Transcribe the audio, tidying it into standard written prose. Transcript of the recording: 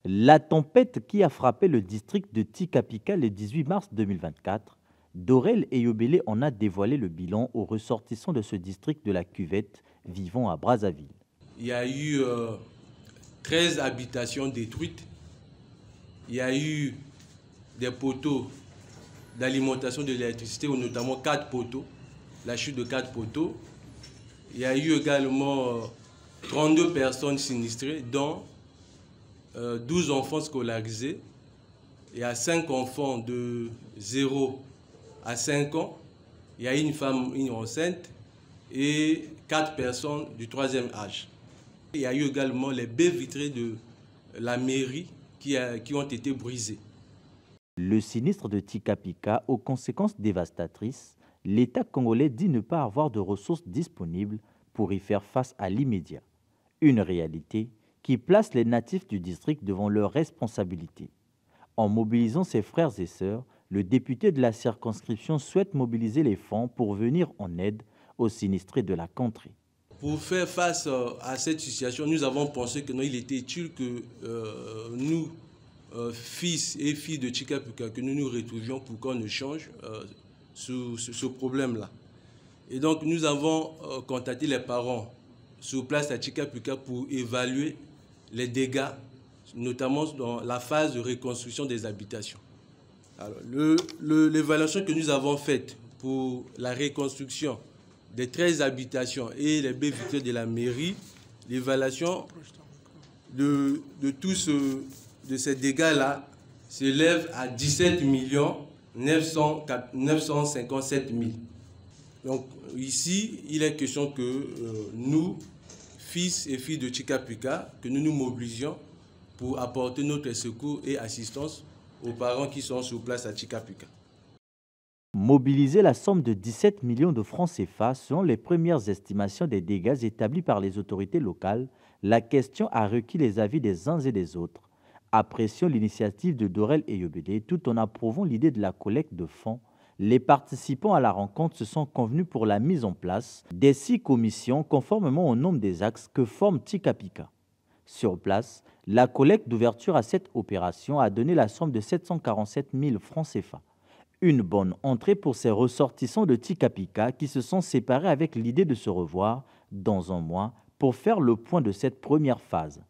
La tempête qui a frappé le district de Tikapika le 18 mars 2024, Dorel Eyobele en a dévoilé le bilan aux ressortissants de ce district de la Cuvette vivant à Brazzaville. Il y a eu 13 habitations détruites. Il y a eu des poteaux d'alimentation de l'électricité, notamment 4 poteaux, la chute de 4 poteaux. Il y a eu également 32 personnes sinistrées, dont 12 enfants scolarisés. Il y a 5 enfants de 0 à 5 ans. Il y a une femme enceinte et 4 personnes du 3e âge. Il y a eu également les baies vitrées de la mairie qui ont été brisées. Le sinistre de Tikapika aux conséquences dévastatrices, l'État congolais dit ne pas avoir de ressources disponibles pour y faire face à l'immédiat. Une réalité qui place les natifs du district devant leurs responsabilités. En mobilisant ses frères et sœurs, le député de la circonscription souhaite mobiliser les fonds pour venir en aide aux sinistrés de la contrée. Pour faire face à cette situation, nous avons pensé qu'il était utile que nous, fils et filles de Tikapika, que nous nous retrouvions pour qu'on échange sur ce problème-là. Et donc nous avons contacté les parents sur place à Tikapika pour évaluer les dégâts, notamment dans la phase de reconstruction des habitations. L'évaluation que nous avons faite pour la reconstruction des 13 habitations et les baies vitrées de la mairie, l'évaluation de ces dégâts-là s'élève à 17 957 000. Donc ici, il est question que nous, fils et filles de Tikapika, que nous nous mobilisions pour apporter notre secours et assistance aux parents qui sont sur place à Tikapika. Mobiliser la somme de 17 millions de francs CFA selon les premières estimations des dégâts établies par les autorités locales, la question a requis les avis des uns et des autres. Apprécions l'initiative de Dorel Eyobele tout en approuvant l'idée de la collecte de fonds. Les participants à la rencontre se sont convenus pour la mise en place des 6 commissions conformément au nombre des axes que forme Tikapika. Sur place, la collecte d'ouverture à cette opération a donné la somme de 747 000 francs CFA. Une bonne entrée pour ces ressortissants de Tikapika qui se sont séparés avec l'idée de se revoir dans un mois pour faire le point de cette première phase.